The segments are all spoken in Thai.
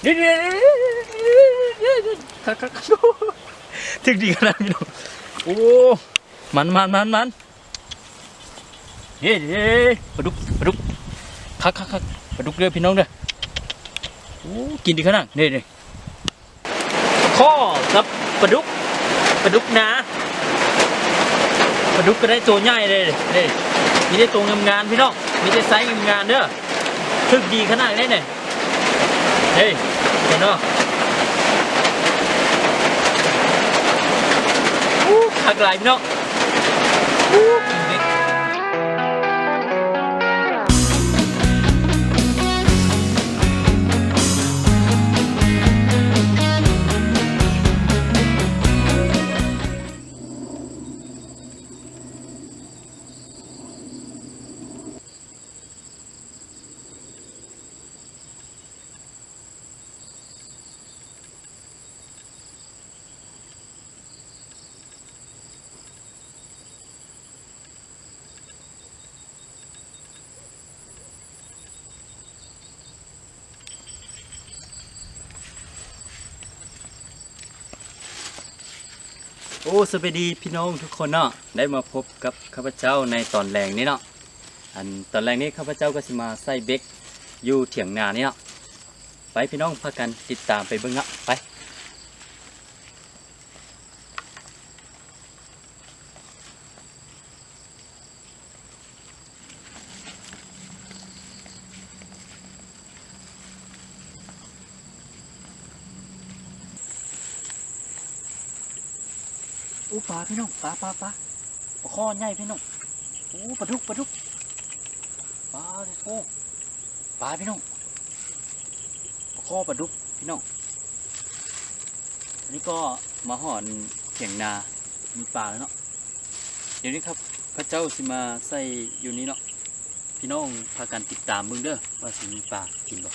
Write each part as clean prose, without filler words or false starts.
ดี๋ยวถึงดีขนาดนี้เนาะโอ้มันเฮ้ปลาดุกคักปลาดุกเด้อพี่น้องเด้อโอ้กินดีขนาดนี่ข้อกับปลาดุกนะปลาดุกก็ได้ตัวใหญ่เลยนี่มีได้ตัวงามๆพี่น้องมีได้ไซส์งามๆเด้อถึงดีขนาดนี้เนี่ยเฮ้ยเห็นเนาะหักไหลพี่น้องโอ้สวัสดีพี่น้องทุกคนเนาะได้มาพบกับข้าพเจ้าในตอนแรงนี้เนาะตอนแรงนี้ข้าพเจ้าก็จะมาใส่เบคอยู่เถียงนานี่เนาะไปพี่น้องพากันติดตามไปเบิ่งเนาะไปโอ้ปลาพี่น้องปลาข้อใหญ่พี่น้องโอ้ปลาดุกปลาเลยโอ้ปลาพี่น้องข้อปลาดุกพี่น้องอันนี้ก็มาห่อนเถียงนามีปลาแล้วเนาะเดี๋ยวนี้ครับพระเจ้าสิมาใส่อยู่นี้เนาะพี่น้องพากันติดตามเบิ่งเด้อว่าสิมีปลากินบ่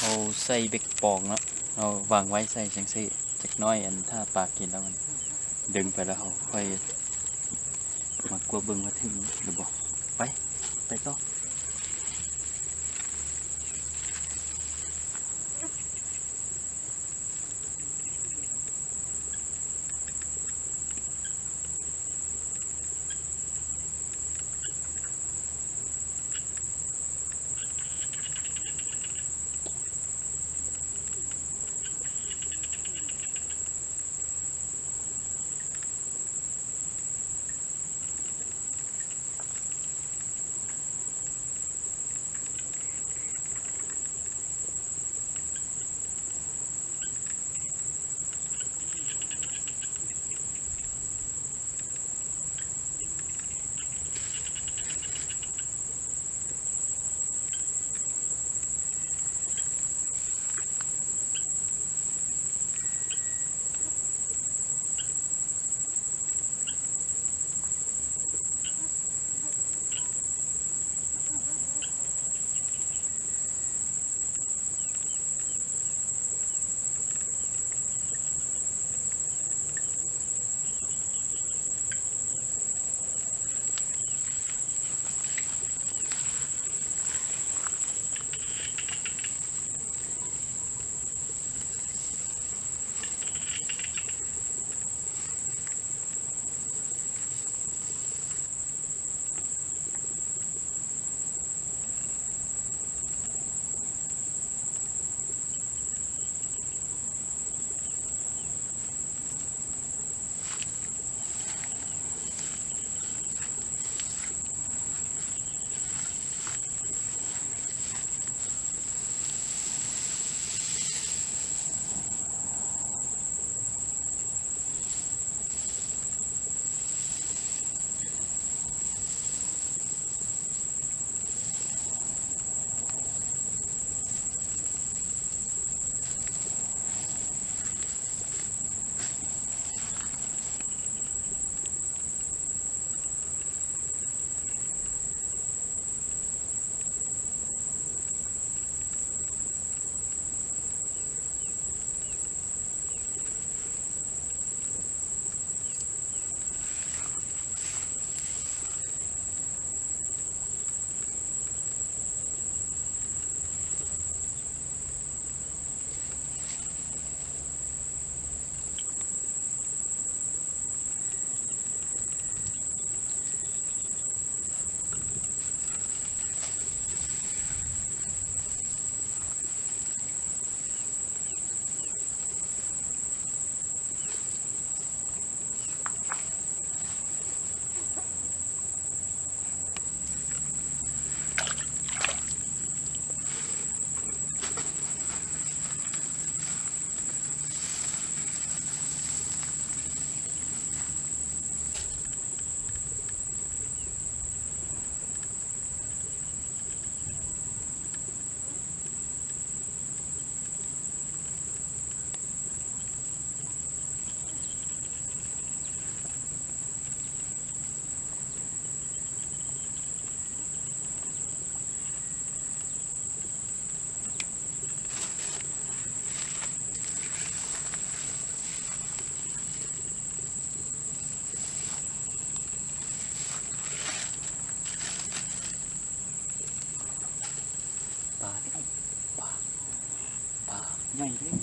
เอาใส่เบ็กปองแล้วเราวางไว้ใส่จังซี่จักน้อยถ้าปลากินแล้วมันดึงไปแล้วเขาค่อยมากลัวเบิ่งมาถึงหรือบ่ไปต่อ ใหญ่เลย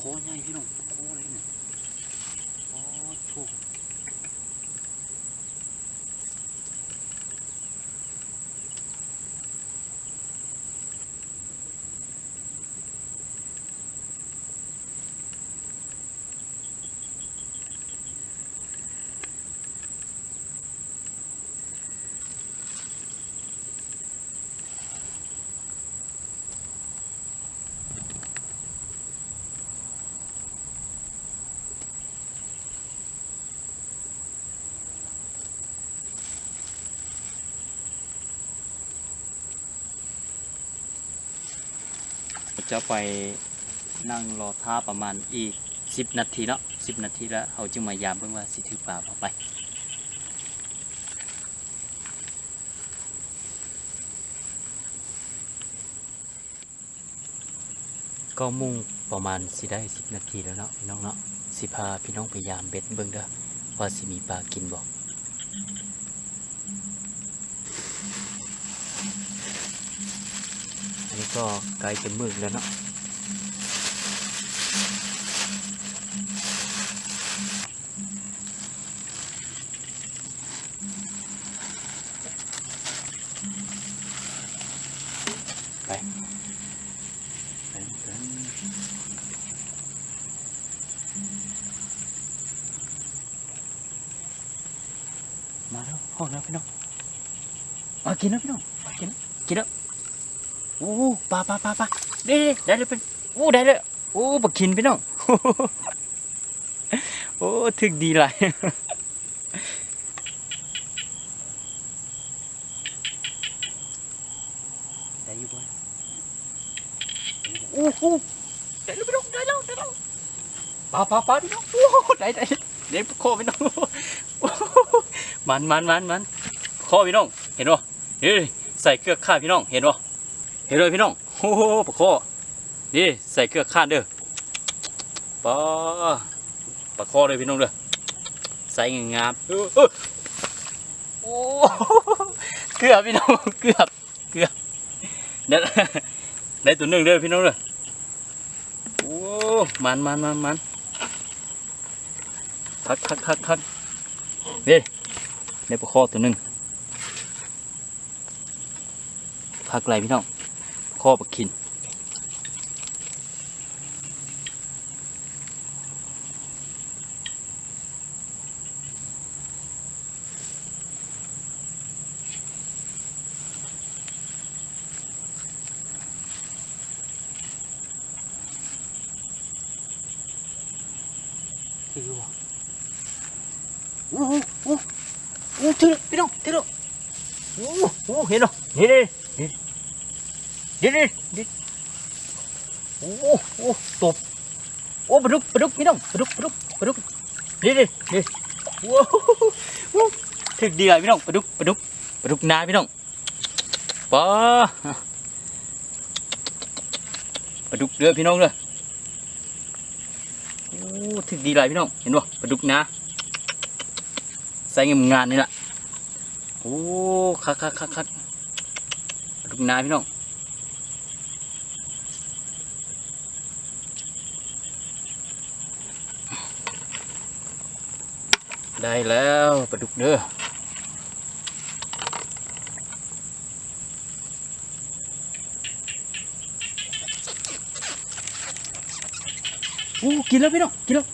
โคใหญ่พี่น้องโคอะไรเนี่ยโอ้โหจะไปนั่งรอท่าประมาณอีก10 นาทีเนาะ10 นาทีแล้วเขาจึงมายามเบิ่งว่าสิถือปลาเอาไปก็มุ่งประมาณสิได้10 นาทีแล้วเนาะพี่น้องเนาะสิพาพี่น้องไปยามเบ็ดเบิ่งเด้อว่าสิมีปลากินบ่อันนี้ก็ใกล้จะมืดแล้วเนาะไปมาแล้วห้องแล้วพี่น้องมากินแล้วพี่น้องมากินแล้วโอ้ปลาได้เลยเป็นโอ้ได้เลยโอ้บักกินพี่น้องโอ้ถึกดีหลายได้อยู่บ่โอ้โหได้แล้วพี่น้องได้แล้วปลาพี่น้องโอ้ได้เด็กคอพี่น้องมันคอพี่น้องเห็นบ่เฮ้ยใส่เกลือข่าพี่น้องเห็นบ่เห็นเลยพี่น้องโอ้โหปลาคอนี่ใส่เกลือข่าเด้อปลาคอเลยพี่น้องเด้อใส่งามโอ้เกลือพี่น้องเกลือได้ตัวหนึ่งเด้อพี่น้องเด้อโอ้มันคักนี่ได้ปลาคอตัวหนึ่งพักไรพี่น้องคอปลาขินถือวะโอ้ถือพี่น้องถือโอ้เห็นเหรอนี่โอ้ตบโอ้ปลาดุกพี่น้องปลาดุกนี่โอ้ถึกดีเลยพี่น้องปลาดุกนาพี่น้องปลาดุกเรือพี่น้องเลยโอ้ถึกดีเลยพี่น้องเห็นป่ะปลาดุกนาใส่เงินงานนี่แหละโอ้คักปลาดุกนาพี่น้อง ได้แล้วปลาดุกเด้อโอ้กินแล้วพี่น้องกินแล้ว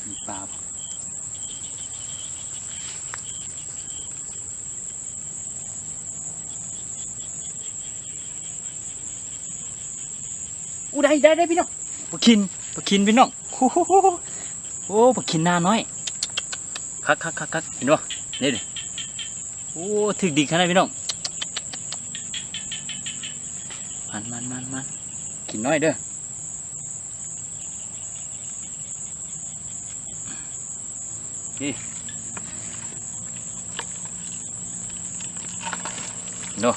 มีปลาอู้ได้พี่น้องปลาคินพี่น้องโอ้ปลาคินหน้าน้อยคักเห็นป่ะนี่ดิโอ้ถึกดีขนาดพี่น้องมันกินน้อยเด้อนี่เนาะ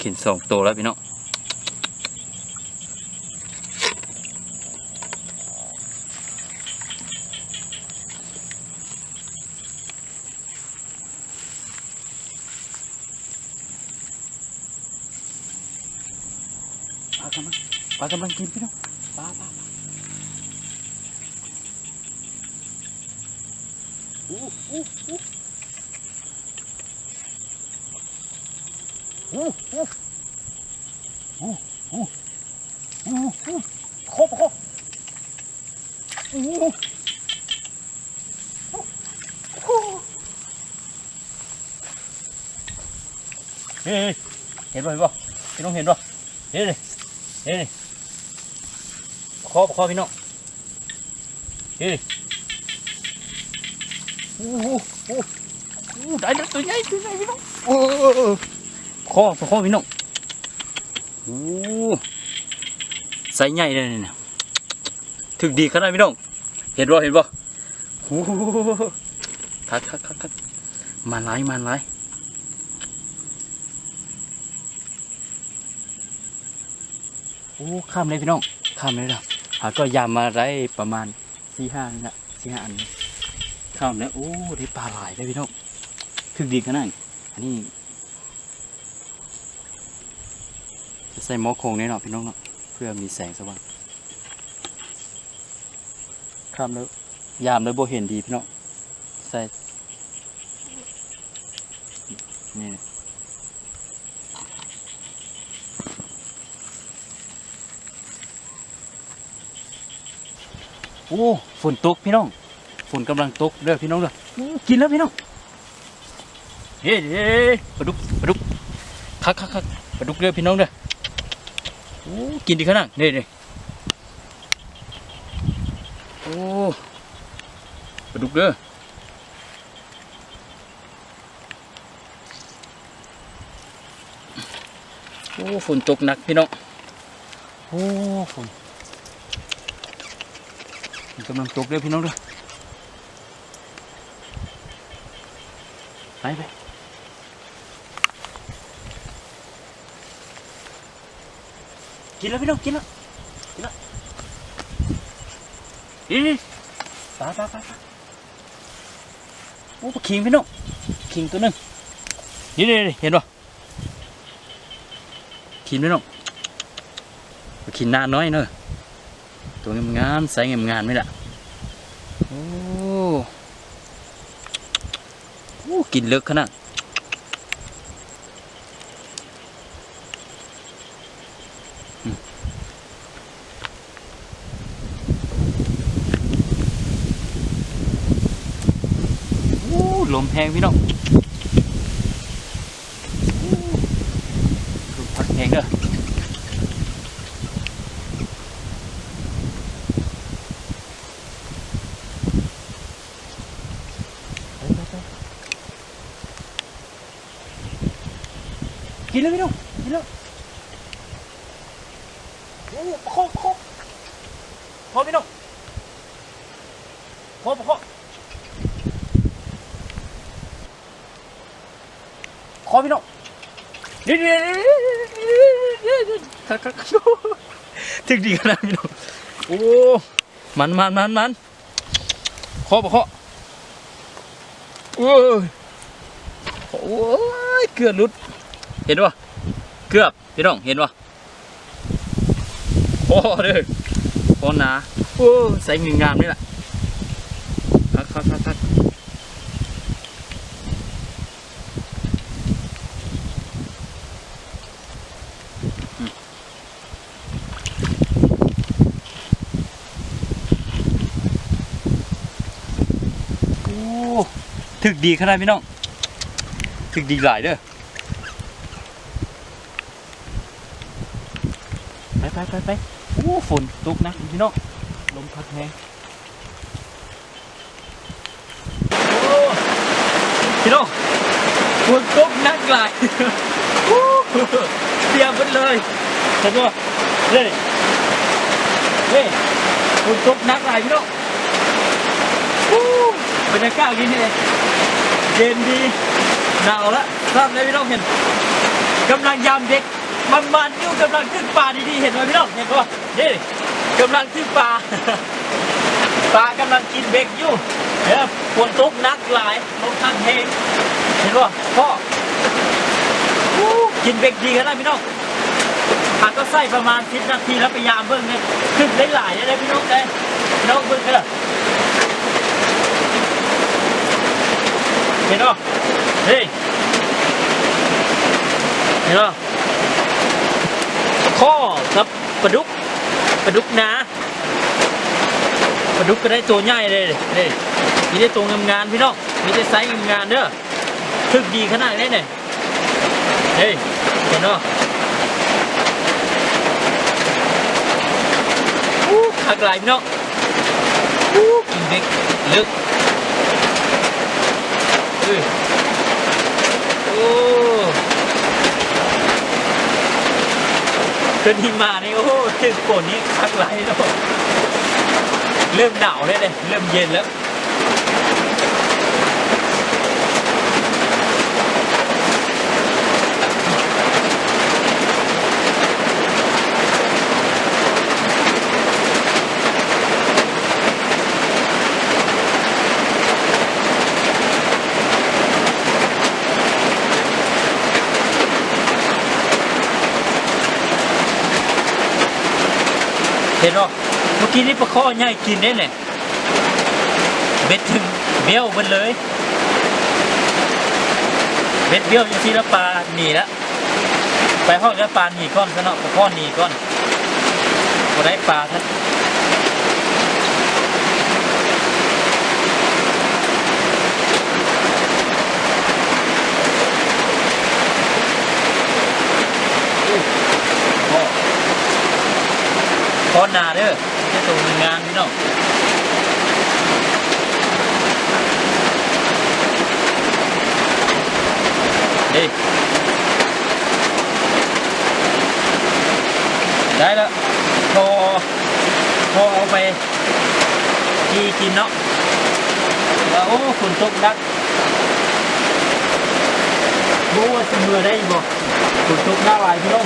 กิน2 ตัวแล้วพี่น้องปลากำลังกินพี่น้องปลาโอ้ครบเฮ้ยเห็นป่ะพี่น้องเห็นป่ะเฮ้ยครบพี่น้องเฮ้ยได้แล้วตัวใหญ่พี่น้องครบพี่น้องใส่ใหญ่เลยเนี่ยถึงดีขนาดพี่น้องเห็นป่ะคักมันไหลข้ามเลยพี่น้องข้ามเลยแล้วก็ยามมาได้ประมาณ4-5นี่แหละ4-5 อันข้ามแล้วได้ปลาหลายเลยพี่น้องถึงดีขนาดอันนี้จะใส่หม้อโคงนี่เนาะพี่น้องเนาะเพื่อมีแสงสว่างข้ามแล้วยามแล้วโบเห็นดีพี่น้องใส่นี่ฝนตกพี่น้องฝนกำลังตกเด้อพี่น้องเด้อกินแล้วพี่น้องเฮ้ปลาดุกคักปลาดุกเด้อพี่น้องเด้อกินดีขนาดนี่ปลาดุกเด้อฝนตกหนักพี่น้องฝนกำลังตกเลยพี่น้องด้วยไปกินแล้วพี่น้องกินแล้วนี่ปลาปลาขิงพี่น้องขิงตัวนึงนี่เห็นป่ะขิงพี่น้องขิงหน้าน้อยเนอะตัวงามใส่งามไม่ละกินเลิกขนาดลมแห้งพี่น้องลมพัดแห้งเด้อกินแล้วพี่น้องกินแล้วพอพี่น้องพอพี่น้องนี่ถึงดีขนาดพี่น้องมันพอเกือบหลุดเห็นป่ะเกือบพี่น้องเห็นป่ะ โอ้เด้อโอ้หนาโอ้ใส่เงินงามนี่แหละคักโอ้ถึกดีขนาดพี่น้องถึกดีหลายเด้อไปโอ้ฝนตกนะพี่น้องลมพัดแรงโอ้พี่น้องฝนตกนักหลายเตรียมไปเลยเห็นป่ะนี่ฝนตกนักหลายพี่น้องบรรยากาศดีนี่เย็นดีหนาวแล้วครับเลยพี่น้องเห็นกำลังยามเด็กมันอยู่กำลังขึ้นปลาดีๆเห็นไหมพี่น้องเห็นป่ะนี่กำลังขึ้นปลาปลากำลังกินเบ็กอยู่เนี่ยฝนตกนักหลายลมพัดแรงเห็นป่ะพ่อกินเบ็กดีกันนะพี่น้องหากก็ใส่ประมาณ10 นาทีแล้วพยายามเบิ่งเนี่ยขึ้นได้หลายได้พี่น้องได้พี่น้องเบิ่งกันเหรอเห็นป่ะเฮ้ยเห็นป่ะข้อกับปลาดุกนะปลาดุกก็ได้ตัวใหญ่เลยนี่มีได้ตัวงามๆพี่น้องมีได้ไซส์งามๆเด้อถึกดีขนาดนี้เนี่ยเฮ้ยเห็นป่ะหักไหลพี่น้องกินเด็กลึกโอ้ขึ้นหิมะนี่โอ้ถึงฝนนี้คักไหลแล้วเริ่มหนาวเลยเริ่มเย็นแล้วเห็นป่ะเมื่อกี้นี่ปลาข้อใหญ่กินได้เนี่ยเบ็ดถึงเบี้ยวมันเลยเบ็ดเบี้ยวอยู่ที่ละปลาหนีแล้วไปห้องละปลาหนีก้อนซะเนาะปลาข้อหนีก้อนก็ได้ปลาท่านข้อนาเด้อจะตัวงานพี่น้องได้แล้วพอเอาไปกินเนาะแล้วโอ้ฝนตกนักรู้ว่าจะมือได้บ่ฝนตกหน้าลายพี่น้อง